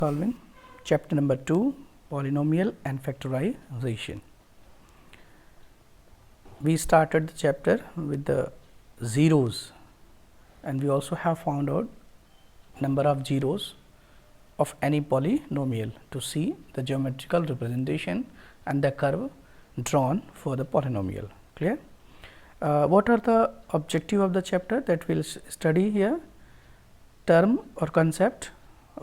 Solving chapter number 2, polynomial and factorization. We started the chapter with the zeros, and we also have found out number of zeros of any polynomial to see the geometrical representation and the curve drawn for the polynomial. Clear? What are the objective of the chapter that we will study here? Term or concept.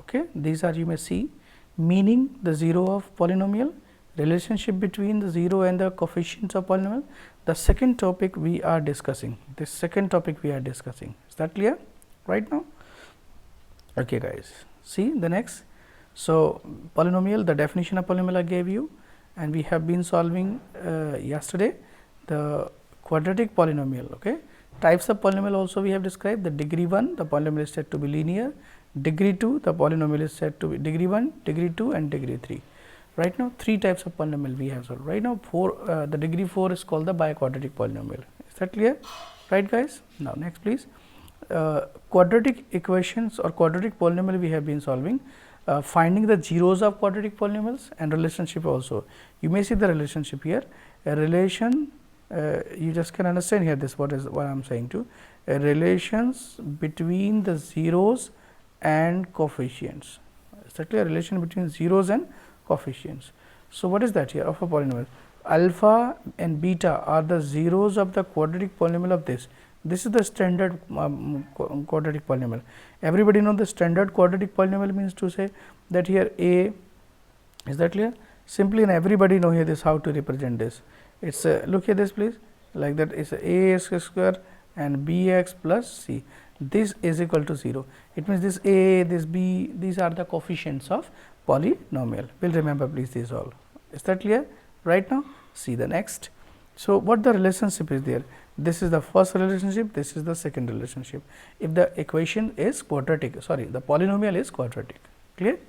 Okay. These are, you may see, meaning the zero of polynomial, relationship between the zero and the coefficients of polynomial. The second topic we are discussing, this second topic we are discussing. Is that clear right now? Okay, guys, see the next. So, polynomial, the definition of polynomial I gave you, and we have been solving yesterday the quadratic polynomial. Okay. Types of polynomial also we have described. The degree 1, the polynomial is said to be linear. Degree 2, the polynomial is said to be degree 1, degree 2 and degree 3. Right now, 3 types of polynomial we have solved. Right now, the degree 4 is called the biquadratic polynomial. Is that clear? Right, guys? Now, next please. Quadratic equations or quadratic polynomial we have been solving. Finding the zeros of quadratic polynomials and relationship also. You may see the relationship here. A relation, you just can understand here this what I am saying to. Relations between the zeros and coefficients. Is that clear? Relation between zeros and coefficients. So, what is that here of a polynomial? Alpha and beta are the zeros of the quadratic polynomial of this. This is the standard quadratic polynomial. Everybody know the standard quadratic polynomial means to say that here a, is that clear? Simply, and everybody know here this how to represent this. It's look here this please, like that is a x square and b x plus c. This is equal to 0. It means this a, this b, these are the coefficients of polynomial. Will remember please these all. Is that clear right now? See the next. So, what the relationship is there? This is the first relationship, this is the second relationship. If the equation is quadratic, sorry, the polynomial is quadratic. Clear?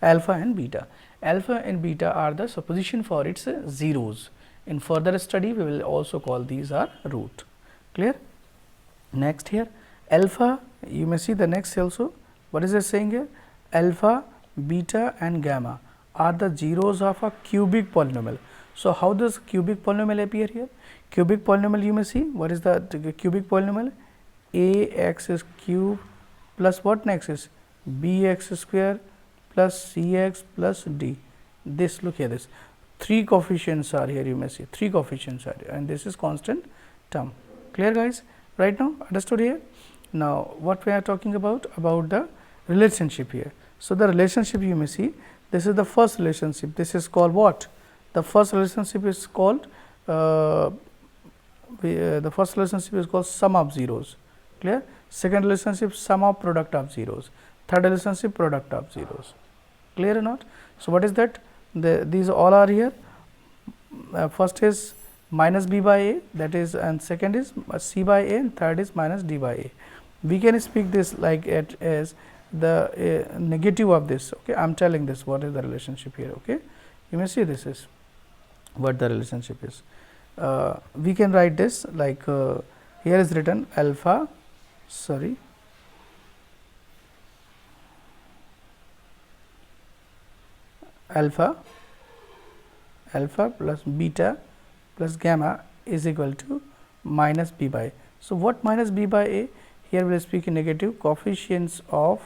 Alpha and beta. Alpha and beta are the supposition for its zeros. In further study, we will also call these are root. Clear? Next here. Alpha, you may see the next also. What is it saying here? Alpha, beta and gamma are the zeros of a cubic polynomial. So, how does cubic polynomial appear here? Cubic polynomial, you may see what is the cubic polynomial? A x is cube plus what next is b x square plus c x plus d. This, look here, this 3 coefficients are here, you may see 3 coefficients are here, and this is constant term. Clear, guys? Right now, understood here? Now, what we are talking about the relationship here. So, the relationship you may see, this is the first relationship. This is called what? The first relationship is called sum of zeros. Clear? Second relationship, sum of product of zeros. Third relationship, product of zeros. Clear or not? So, what is that? These all are here. First is minus b by a, that is, and second is c by a, and third is minus d by a. We can speak this like it as the negative of this. Okay, I am telling this what is the relationship here. Okay, you may see this is what the relationship is. We can write this like here is written alpha, sorry, alpha plus beta plus gamma is equal to minus b by a. So, what minus b by a? Here we will speak in negative coefficients of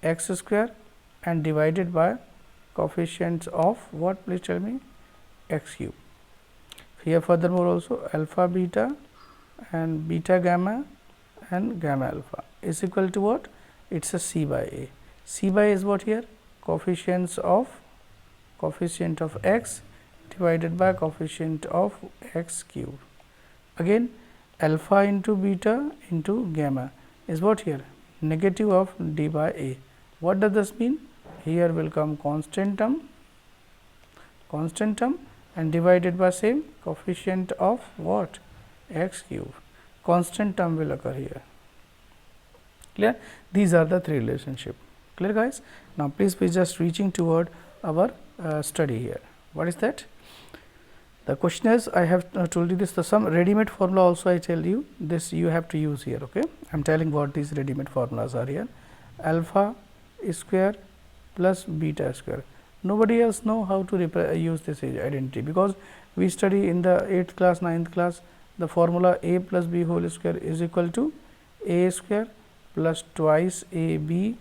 x square and divided by coefficients of what, please tell me, x cube. Here furthermore also alpha beta and beta gamma and gamma alpha is equal to what? It is a c by a. C by a is what here? Coefficient of x divided by coefficient of x cube. Again alpha into beta into gamma is what here? Negative of d by a. What does this mean? Here will come constant term and divided by same coefficient of what? X cube. Constant term will occur here. Clear? These are the 3 relationship. Clear, guys? Now, please be just reaching toward our study here. What is that? The question is, I have told you this, the some ready-made formula also I tell you, this you have to use here. Okay, I am telling what these ready-made formulas are here. Alpha square plus beta square. Nobody else know how to use this identity, because we study in the 8th class, 9th class, the formula a plus b whole square is equal to a square plus twice a b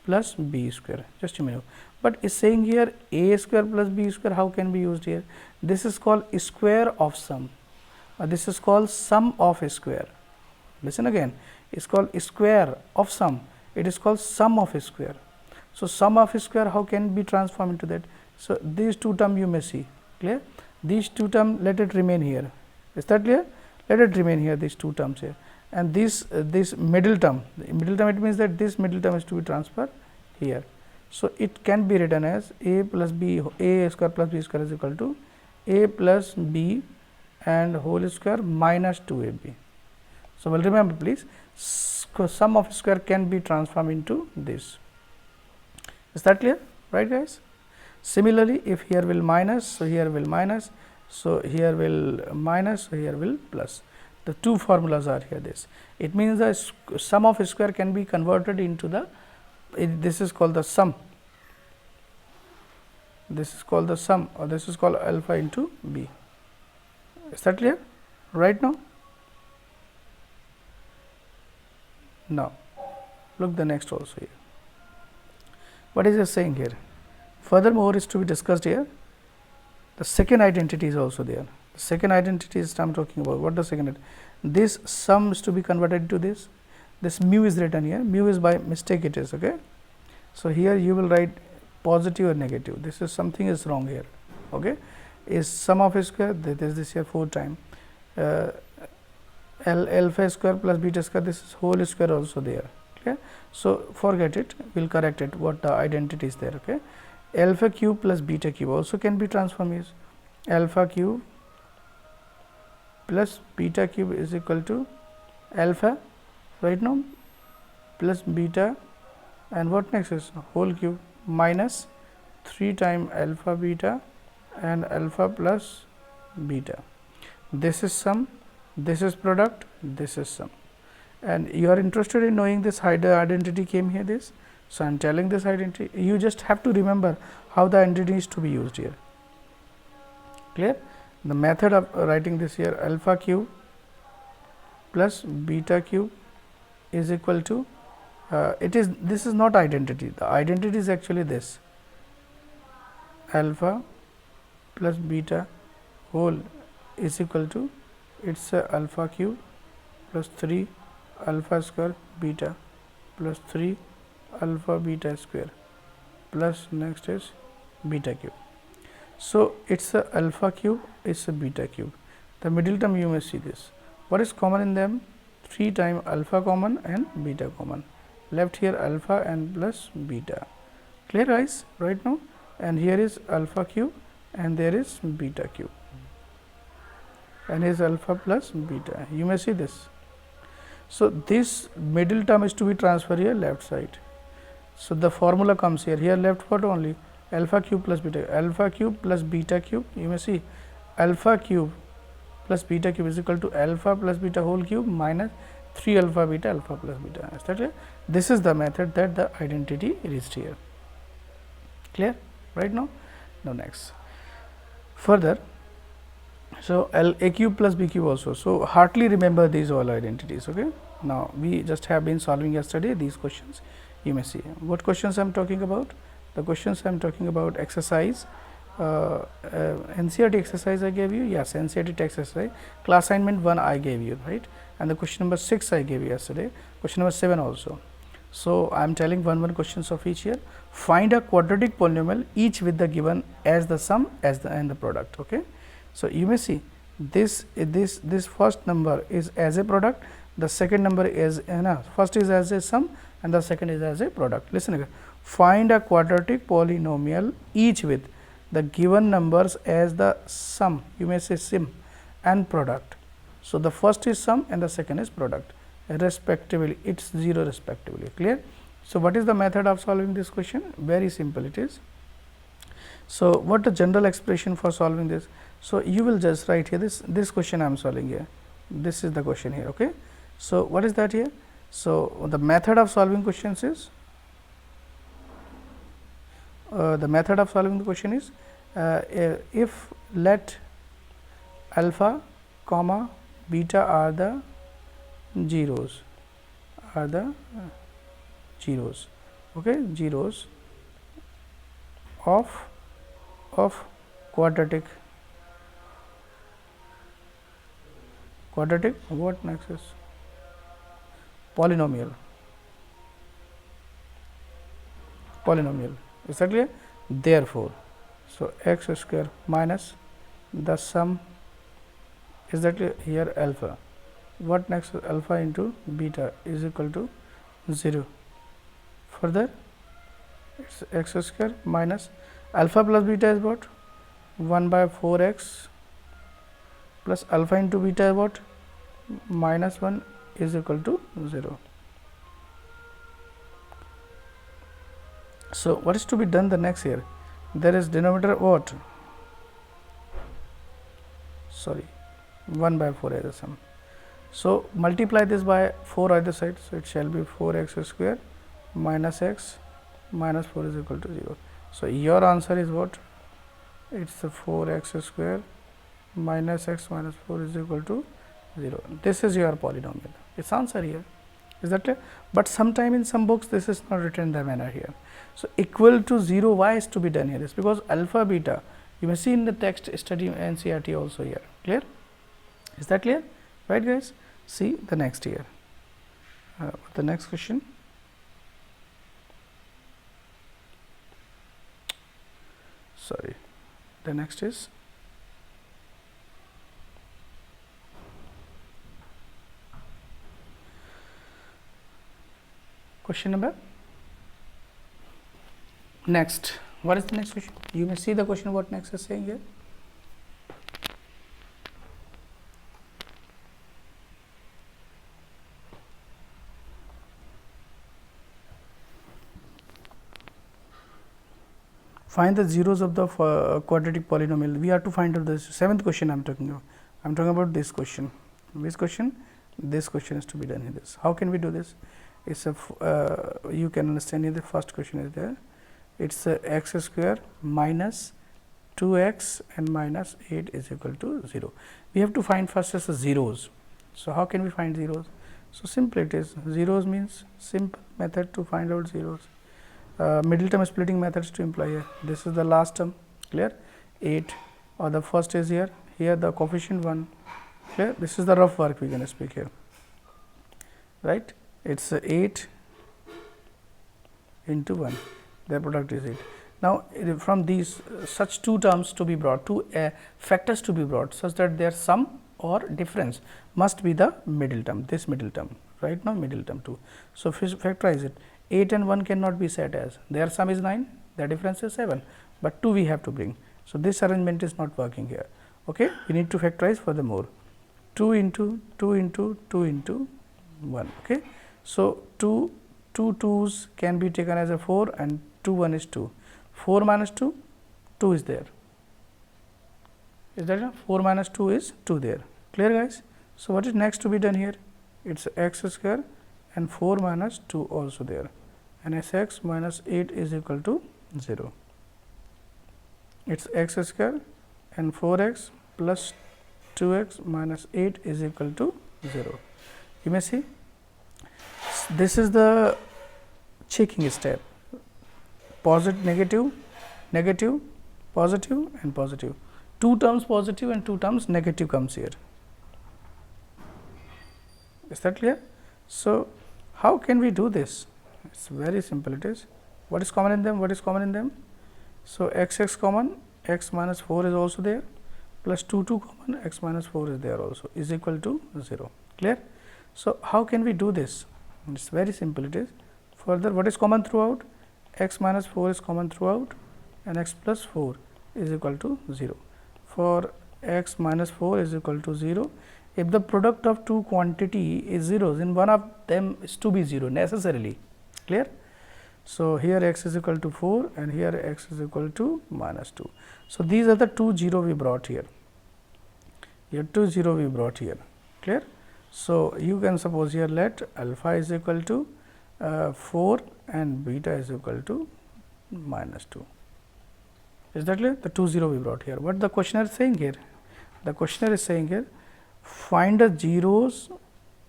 plus b square. Just a minute. But is saying here a square plus b square, how can be used here? This is called square of sum. This is called sum of a square. Listen again, it's called square of sum. It is called sum of a square. So, sum of a square, how can be transformed into that? So, these two terms you may see, clear? These two terms, let it remain here. Is that clear? Let it remain here, these two terms here. And this middle term, it means that this middle term is to be transferred here. So, it can be written as a plus b, a square plus b square is equal to a plus b and whole square minus 2ab. So, well, remember please, sum of square can be transformed into this. Is that clear? Right, guys? Similarly, if here will minus, so here will minus, so here will minus, so here will plus. The two formulas are here. This it means the sum of square can be converted into the, this is called the sum. This is called the sum, or this is called alpha into b. Is that clear? Right now? Now, look the next also here. What is it saying here? Furthermore, is to be discussed here. The second identity is also there. The second identity is I am talking about. What the second? This sum is to be converted to this. This mu is written here. Mu is by mistake it is, okay. So, here you will write positive or negative. This is something is wrong here, okay. Is sum of a square, this is this here 4 times. Alpha square plus beta square, this is whole square also there. Okay. So, forget it, we will correct it what the identity is there. Okay. Alpha cube plus beta cube also can be transformed as alpha cube plus beta cube is equal to alpha right now plus beta, and what next is whole cube minus 3 times alpha beta and alpha plus beta. This is sum, this is product, this is sum. And you are interested in knowing this identity came here this. So, I am telling this identity, you just have to remember how the identity is to be used here. Clear? The method of writing this here, alpha cube plus beta cube is equal to, this is not identity, the identity is actually this, alpha plus beta whole is equal to, it's a alpha cube plus 3 alpha square beta plus 3 alpha beta square plus next is beta cube. So, it is a alpha cube, it is a beta cube. The middle term you may see this. What is common in them? 3 times alpha common and beta common. Left here alpha and plus beta. Clear guys right now? And here is alpha cube and there is beta cube. And is alpha plus beta. You may see this. So, this middle term is to be transferred here left side. So, the formula comes here, here left what only alpha cube plus beta cube, you may see alpha cube plus beta cube is equal to alpha plus beta whole cube minus 3 alpha plus beta. Is that clear? This is the method that the identity reached here. Clear right now? Now, next further. So, a cube plus b cube also. So, hardly remember these all identities. Okay. Now, we just have been solving yesterday these questions. You may see what questions I am talking about. The questions I am talking about exercise, NCERT exercise I gave you. Yes, NCERT text exercise. Class assignment 1 I gave you, right, and the question number 6 I gave you yesterday. Question number 7 also. So, I am telling one questions of each here. Find a quadratic polynomial each with the given as the sum as the and the product. Okay. So, you may see this first number is as a product, the second number is first is as a sum and the second is as a product. Listen again. Find a quadratic polynomial each with the given numbers as the sum, you may say sim, and product. So, the first is sum and the second is product respectively, it is 0 respectively. Clear? So, what is the method of solving this question? Very simple it is. So, what the general expression for solving this? So, you will just write here this question I am solving here, this is the question here. Okay. So, what is that here? So, the method of solving questions is the method of solving the question is, if let alpha comma beta are the zeros, okay, zeros of quadratic what next is polynomial, is that clear? Therefore, so x square minus the sum, is that clear? Here alpha, what next is alpha into beta is equal to 0. Further, it's x square minus alpha plus beta is what? 1 by 4x plus alpha into beta is what? Minus 1 is equal to 0. So, what is to be done the next here? There is denominator what? Sorry, 1 by 4 as a sum. So, multiply this by 4 either side. So, it shall be 4x square minus x minus 4 is equal to 0. So, your answer is what? It is 4x square minus x minus 4 is equal to 0. This is your polynomial. Its answer here. Is that clear? But sometime in some books this is not written in the manner here. So, equal to 0, why is to be done here? Is because alpha beta, you may see in the text study NCERT also here. Clear? Is that clear? Right, guys? See the next here. The next question. Sorry, the next is question number next. What is the next question? You may see the question what next is saying here. Find the zeros of the quadratic polynomial. We have to find out this 7th question I am talking about. I am talking about this question. Which question? This question is to be done in this. How can we do this? It's a you can understand here the first question is there. It's x square minus 2x and minus 8 is equal to 0. We have to find first as zeros. So, how can we find zeros? So, simple it is, zeros means simple method to find out zeros. Middle term splitting methods to imply here. This is the last term, clear? 8 or the first is here, here the coefficient 1, clear? This is the rough work we can speak here, right? It's 8 into 1, their product is 8. Now, from these such two terms to be brought, two factors to be brought such that their sum or difference must be the middle term, this middle term, right now middle term 2. So, factorize it. 8 and 1 cannot be set as, their sum is 9, their difference is 7, but 2 we have to bring. So, this arrangement is not working here. Okay, we need to factorize furthermore, 2 into 2 into 2 into 1. Okay. So, 2 2's can be taken as a 4 and 2 1 is 2, 4 minus 2, 2 is there. Is that enough? 4 minus 2 is 2 there, clear guys. So, what is next to be done here? It is x square and 4 minus 2 also there, and s x minus 8 is equal to 0. It is x square and 4x plus 2x minus 8 is equal to 0. You may see this is the checking step, positive, negative, negative, positive and positive. 2 terms positive and 2 terms negative comes here. Is that clear? So, how can we do this? It is very simple. It is, what is common in them? What is common in them? So, x common, x minus 4 is also there, plus 2 common, x minus 4 is there also, is equal to 0. Clear? So, how can we do this? It is very simple. It is, further what is common throughout? X minus 4 is common throughout and x plus 4 is equal to 0. For x minus 4 is equal to 0. If the product of two quantity is 0, then one of them is to be 0 necessarily, clear. So, here x is equal to 4 and here x is equal to minus 2. So, these are the 2 0 we brought here, 2 0 we brought here, clear. So, you can suppose here let alpha is equal to 4 and beta is equal to minus 2, Is that clear? The 2 0 we brought here. What the questioner is saying here? The questioner is saying here, find the zeros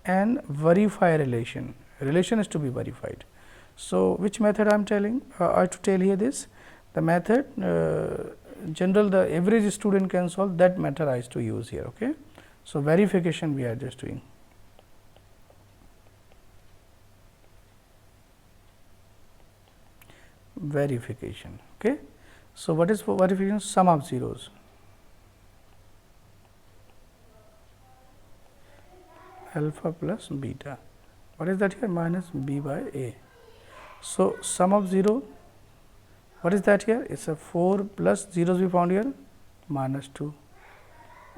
and verify relation. Relation is to be verified. So, which method I am telling? I have to tell here this. The method general the average student can solve, that method I have to use here. Okay. So, verification we are just doing. Verification. Okay. So, what is for verification? Sum of zeros. Alpha plus beta. What is that here? Minus b by a. So, sum of 0, what is that here? It is a 4 plus zeros we found here, minus 2.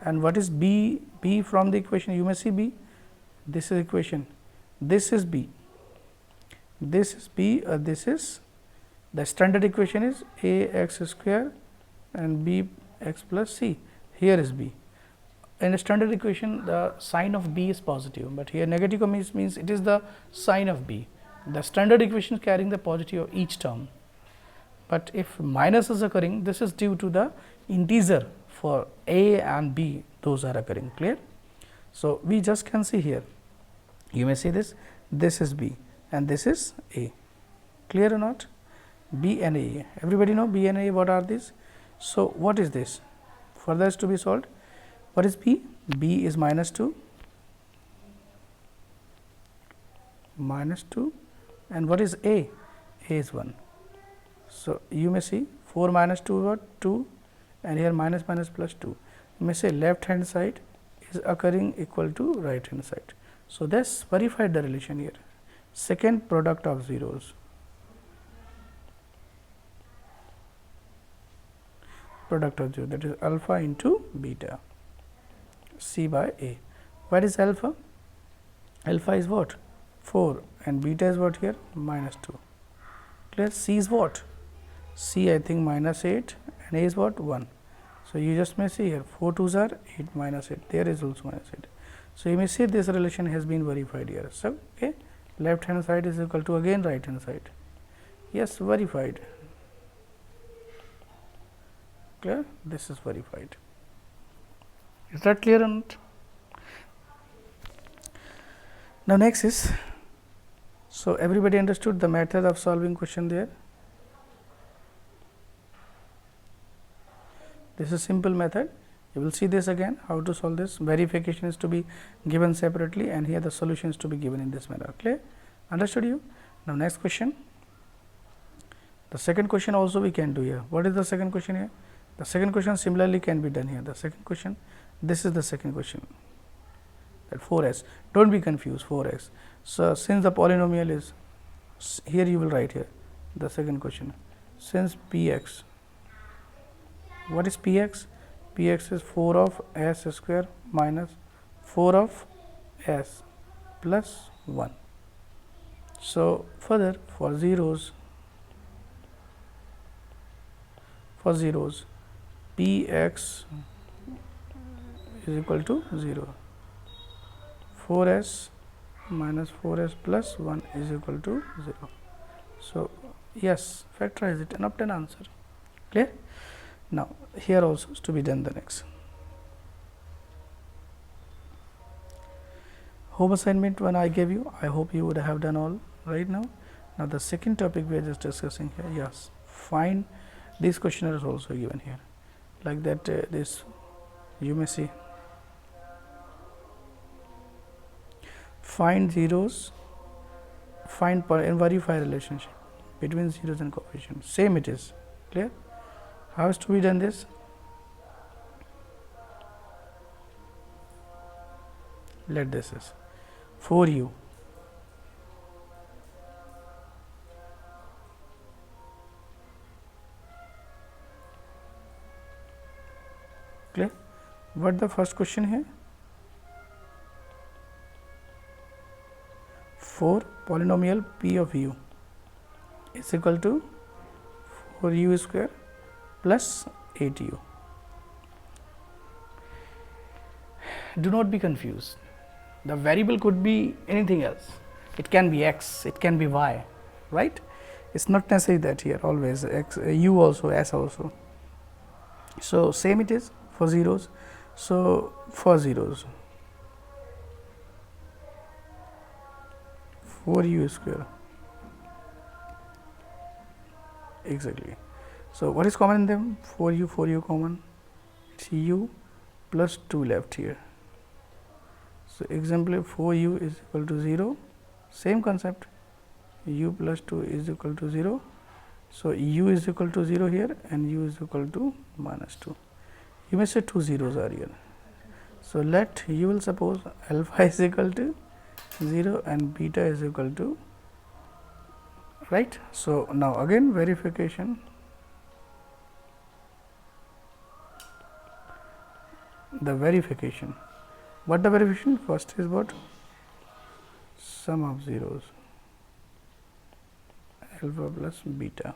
And what is b? B from the equation, you may see b, this is equation, this is b, this is b, this is the standard equation is a x square and b x plus c, here is b. In a standard equation, the sign of b is positive, but here negative means it is the sign of b. The standard equation is carrying the positive of each term, but if minus is occurring, this is due to the integer for a and b, those are occurring. Clear? So, we just can see here, you may see this is b and this is a. Clear or not? B and a, everybody know b and a, what are these? So, what is this? Further is to be solved. What is b? B is minus 2, and what is a? A is 1. So, you may see 4 minus 2 what? 2, and here minus plus 2. You may say left hand side is occurring equal to right hand side. So, this verified the relation here. Second, product of zeros. Product of 0, that is alpha into beta, c by a. What is alpha? Alpha is what? 4 and beta is what here? Minus 2. Clear? C is what? C I think minus 8 and a is what? 1. So, you just may see here 4 2s are 8 minus 8, there is also minus 8. So, you may see this relation has been verified here. So, okay, left hand side is equal to again right hand side. Yes, verified. Clear? This is verified. Is that clear or not? Now, next is, so everybody understood the method of solving question there. This is simple method. You will see this again, how to solve this. Verification is to be given separately and here the solution is to be given in this manner. Clear? Understood you? Now, next question. The second question also we can do here. What is the second question here? The second question similarly can be done here. The second question, this is the second question, that 4s. Do not be confused, 4x. So, since the polynomial is here, you will write here the second question. Since px, what is px? Px is 4 of s square minus 4 of s plus 1. So, further for zeros, px is equal to 0, 4s minus 4s plus 1 is equal to 0. So, yes, factorize it and obtain answer. Clear? Now, here also is to be done the next. Home assignment when I gave you, I hope you would have done all right now. Now, the second topic we are just discussing here, yes, find this questionnaire is also given here, like that this you may see. Find zeros, find and verify relationship between zeros and coefficients. Same it is. Clear? How is to be done this? Let this is for u. Clear? What the first question here? For polynomial p of u is equal to 4u square plus 8u. Do not be confused. The variable could be anything else. It can be x, it can be y, right? It is not necessary that here always x, u also, s also. So, same it is for zeros. So, for zeros 4u square exactly. So, what is common in them? 4u common, it is u plus 2 left here. So, example 4u is equal to 0, same concept, u plus 2 is equal to 0. So, u is equal to 0 here and u is equal to minus 2. You may say two zeros are here. So, let you will suppose alpha is equal to 0 and beta is equal to, right. So, now again verification, the verification, what the verification first is what, sum of zeros alpha plus beta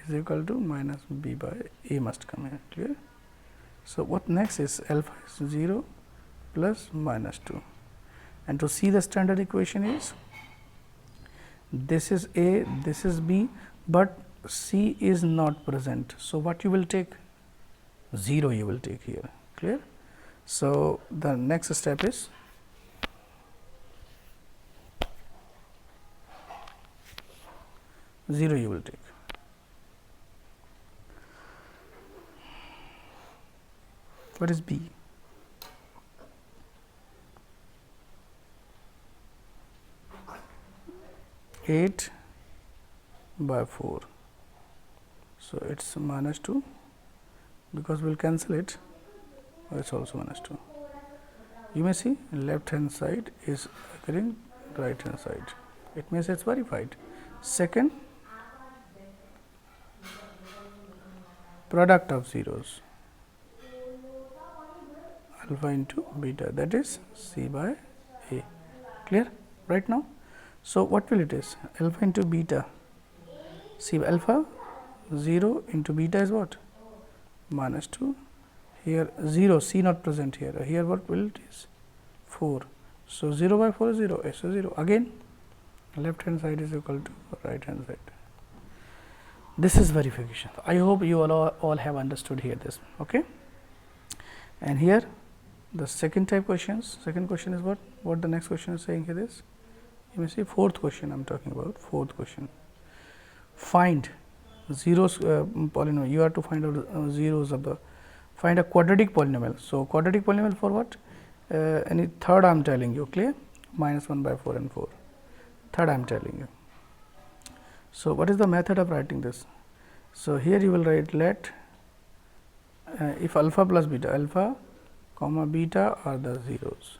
is equal to minus b by a must come here, clear. So, what next is alpha is 0 plus minus 2, and to see the standard equation is this is a, this is b, but c is not present. So, what you will take, 0 you will take here, clear. So, the next step is zero you will take. What is b? Eight by 4. So, it is minus 2 because we will cancel it, it is also minus 2. You may see left hand side is occurring right hand side, it means it is verified. Second, product of zeros alpha into beta, that is c by a, clear right now. So, what will it is, alpha into beta, c alpha 0 into beta is what, minus 2, here 0, c not present here, here what will it is 4. So, 0 by 4 is 0, s is 0, again left hand side is equal to right hand side. This is verification. I hope you all have understood here this, okay. And here the second type questions, second question is what the next question is saying here is, you may see fourth question I am talking about, fourth question. Find zeros polynomial, you have to find out zeros of the, find a quadratic polynomial. So, quadratic polynomial for what? Any third I am telling you, clear, minus 1 by 4 and 4, third I am telling you. So, what is the method of writing this? So, here you will write let if alpha plus beta, alpha comma beta are the zeros.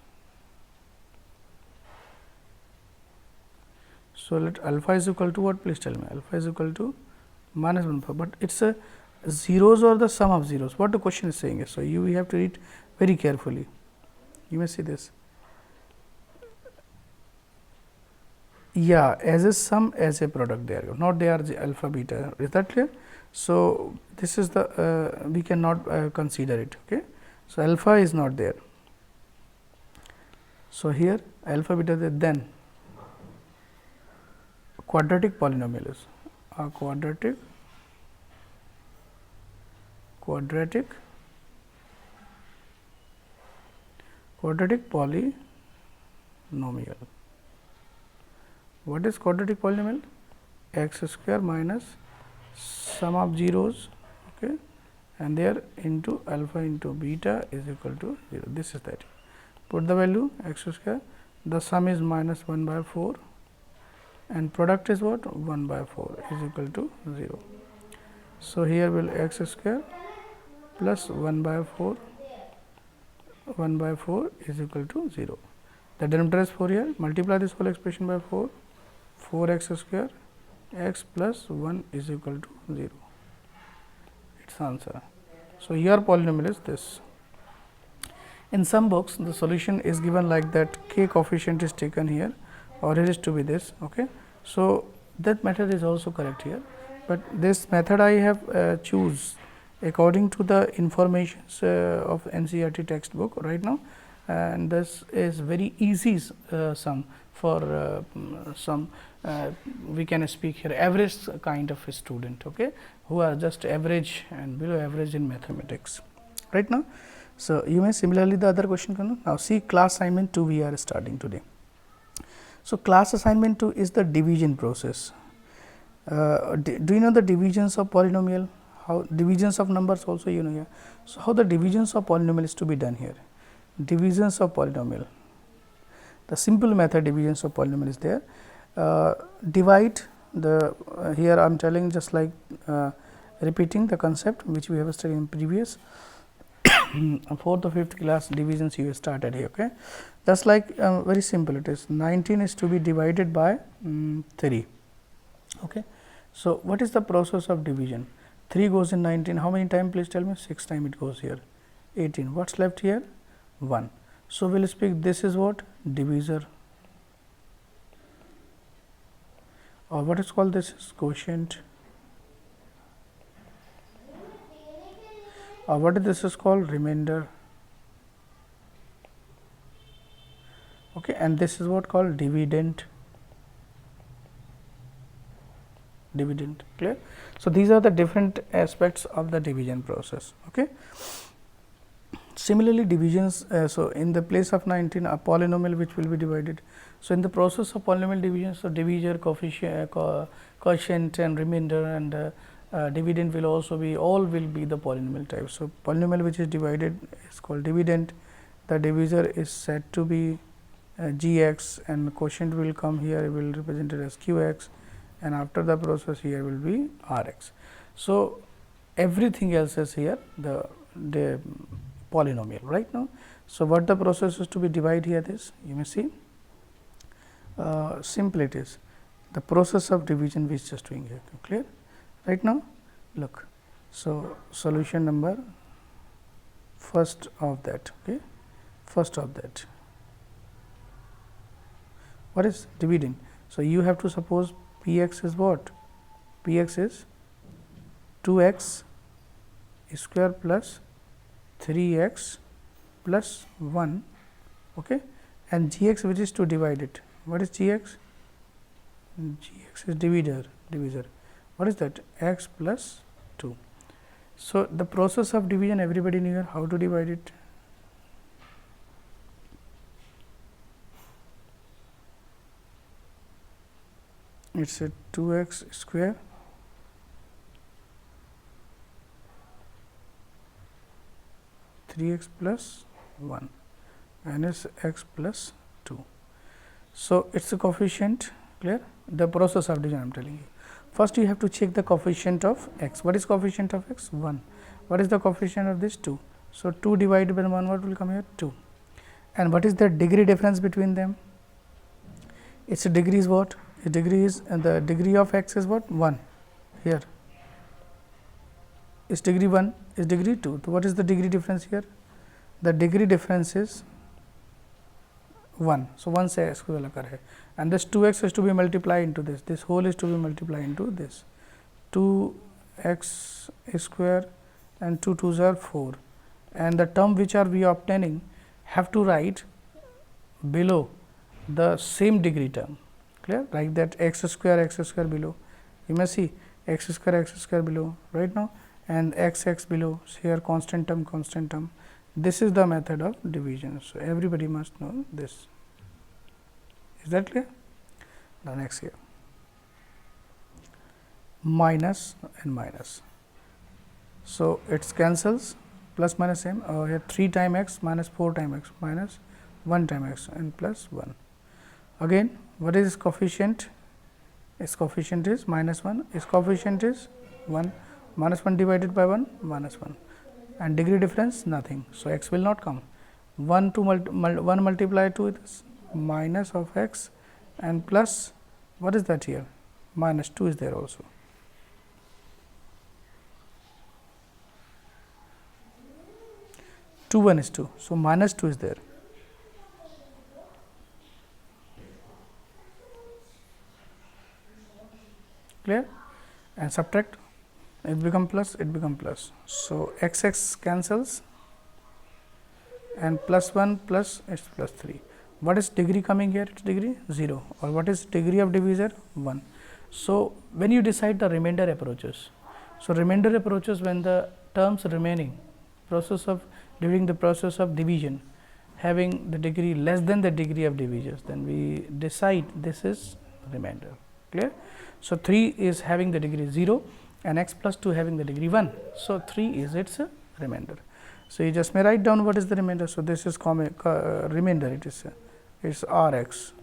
So, let alpha is equal to what, please tell me, alpha is equal to minus 1 4, but it is a zeros or the sum of zeros, what the question is saying is. So, you have to read very carefully, you may see this, yeah, as a sum, as a product, they are not, they are the alpha beta, is that clear. So, this is the we cannot consider it, okay. So, alpha is not there. So, here alpha beta there, then quadratic polynomial is a quadratic polynomial. What is quadratic polynomial? X square minus sum of zeros, okay, and there into alpha into beta is equal to 0. This is that. Put the value x square, the sum is minus 1 by 4 and product is what, 1 by 4 is equal to 0. So, here will x square plus 1 by 4 is equal to 0. The denominator is 4 here, multiply this whole expression by 4, 4x square x plus 1 is equal to 0, its answer. So, here polynomial is this. In some books the solution is given like that, k coefficient is taken here or it is to be this, okay. So, that method is also correct here, but this method I have choose according to the informations of NCERT textbook right now, and this is very easy sum for some we can speak here average kind of a student, okay, who are just average and below average in mathematics, right now. So, you may similarly the other question come. Now, see class assignment 2 we are starting today. So, class assignment 2 is the division process. Do you know the divisions of polynomial? How divisions of numbers also you know here. So, how the divisions of polynomial is to be done here? Divisions of polynomial. The simple method divisions of polynomial is there. Divide the here I am telling just like repeating the concept which we have studied in previous 4th or 5th class divisions you started here. Okay, just like very simple it is 19 is to be divided by 3. Okay. So, what is the process of division? 3 goes in 19, how many times please tell me? 6 times it goes here, 18. What is left here? 1. So, we will speak this is what? Divisor, or what is called this is quotient, or what is this is called remainder. Okay, and this is what called dividend. Clear? So, these are the different aspects of the division process. Okay. Similarly, divisions, so in the place of 19 a polynomial which will be divided. So, in the process of polynomial division, so divisor, quotient and remainder and dividend will also be, all will be the polynomial type. So, polynomial which is divided is called dividend, the divisor is said to be g x, and quotient will come here, will represent it as q x, and after the process here will be r x. So, everything else is here the polynomial right now. So, what the process is to be divide here is, you may see simple it is the process of division we is just doing here, clear right now. Look, so solution number first of that. Okay, first of that, what is dividend? So, you have to suppose p x is what? P x is 2 x square plus 3 x plus 1, okay, and g x which is to divide it. What is g x? G x is divisor. What is that? X plus 2. So, the process of division everybody knew how to divide it. It is a 2 x square x plus 1 minus x plus 2. So, it is a coefficient, clear. The process of division I am telling you. First, you have to check the coefficient of x. What is coefficient of x? 1. What is the coefficient of this? 2. So, 2 divided by 1, what will come here? 2. And what is the degree difference between them? Its degree is what? The degree is, the degree of x is what? 1 here. Is degree 1, is degree 2. So, what is the degree difference here? The degree difference is 1. So, 1 से इसको अलग है, and this 2 x is to be multiplied into this whole is to be multiplied into this 2 x square and 2 2s are 4, and the term which are we obtaining have to write below the same degree term, clear, like that x square below, you may see x square below right now, and x below, here constant term. This is the method of division. So, everybody must know this. Is that clear? The next here, minus and minus. So, it cancels, plus minus same, here 3 times x minus 4 times x minus 1 times x and plus 1. Again, what is its coefficient? Its coefficient is minus 1, its coefficient is 1, minus 1 divided by 1, minus 1, and degree difference nothing. So, x will not come. 1 to 1 multiplied to this minus of x and plus, what is that here? Minus 2 is there also. Two 1 is 2. So, minus 2 is there. Clear? And subtract, it become plus, it become plus. So, x cancels and plus 1 plus x plus 3. What is degree coming here? Its degree 0, or what is degree of divisor? 1. So, when you decide the remainder approaches, So, remainder approaches when the terms remaining during the process of division having the degree less than the degree of divisors, then we decide this is remainder. Clear? So, 3 is having the degree 0 and x plus 2 having the degree 1. So, 3 is its remainder. So, you just may write down what is the remainder. So, this is remainder, it is R x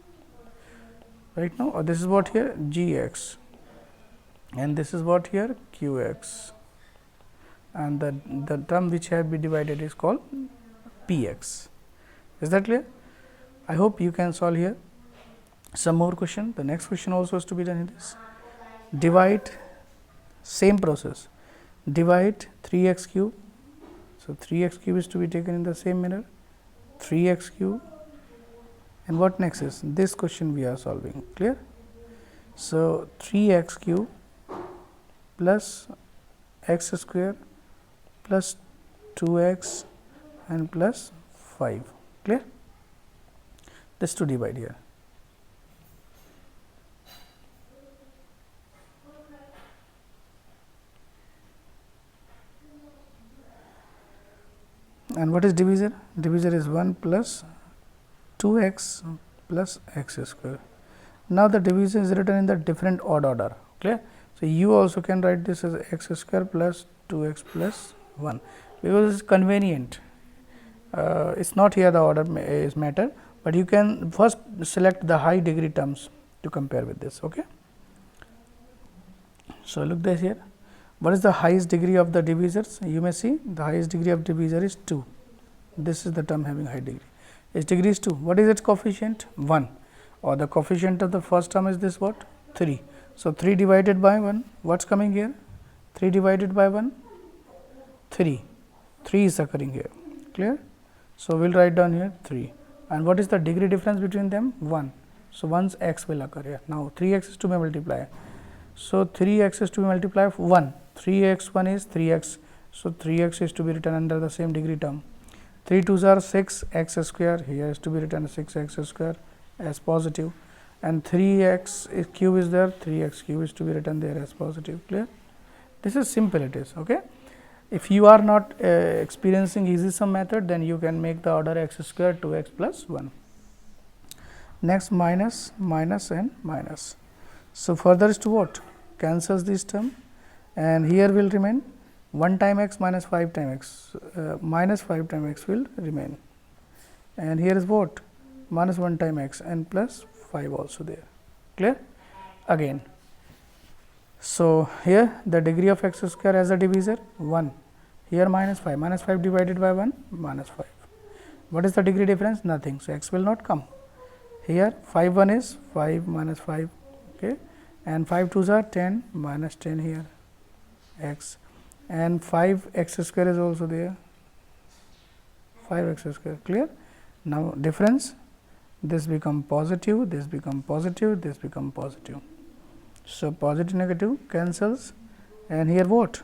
right now, or this is what here G x, and this is what here Q x, and the term which have been divided is called P x. Is that clear? I hope you can solve here. Some more question. The next question also has to be done in this. Divide, same process, divide 3 x cube. So, 3 x cube is to be taken in the same manner, 3 x cube, and what next is this question we are solving. Clear? So, 3 x cube plus x square plus 2 x and plus 5. Clear? This to divide here. And what is divisor? Divisor is 1 plus 2 x plus x square. Now, the division is written in the different odd order. Clear? So, you also can write this as x square plus 2 x plus 1, because it is convenient. It is not here the order is matter, but you can first select the high degree terms to compare with this. Okay. So, look this here. What is the highest degree of the divisors? You may see the highest degree of divisor is 2. This is the term having high degree. Its degree is 2. What is its coefficient? 1, or the coefficient of the first term is this what? 3. So, 3 divided by 1, what is coming here? 3 divided by 1, 3. 3 is occurring here. Clear? So, we will write down here 3, and what is the degree difference between them? 1. So, once x will occur here. Now, 3 x is to be multiplied. So, 3 x is to be multiplied 1, 3 x 1 is 3 x. So, 3 x is to be written under the same degree term. 3 2s are 6 x square, here is to be written 6 x square as positive, and 3 x cube is there, 3 x cube is to be written there as positive. Clear? This is simple, it is. Okay. If you are not experiencing easy sum method, then you can make the order x square 2 x plus 1. Next, minus, minus and minus. So, further is to what? Cancels this term, and here will remain 1 time x minus 5 time x, minus 5 time x will remain, and here is what? Minus 1 time x and plus 5 also there. Clear? Again. So, here the degree of x square as a divisor 1, here minus 5 divided by 1 minus 5. What is the degree difference? Nothing. So, x will not come. Here 5 1 is 5 minus 5, okay, and 5 2s are 10 minus 10 here x, and 5 x square is also there, 5 x square. Clear? Now, difference, this become positive, this become positive, this become positive. So, positive negative cancels, and here what?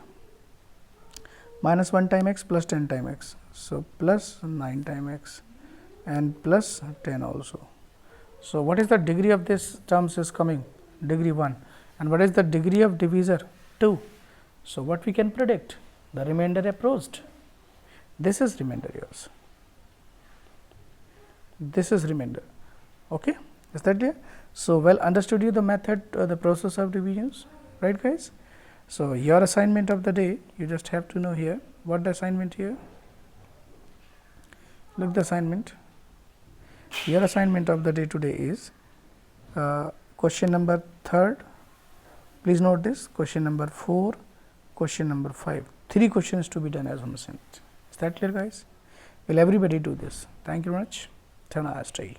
Minus 1 time x plus 10 time x. So, plus 9 time x and plus 10 also. So, what is the degree of this terms is coming? Degree 1, and what is the degree of divisor? 2. So, what we can predict? The remainder approached. This is remainder yours. This is remainder. Okay. Is that clear? So, well understood you the method, the process of divisions, right guys? So, your assignment of the day, you just have to know here, what the assignment here? Look the assignment. Your assignment of the day today is question number 3rd. Please note this, question number 4, question number 5. 3 questions to be done as on assignment. Is that clear guys? Will everybody do this? Thank you very much. Have a nice day.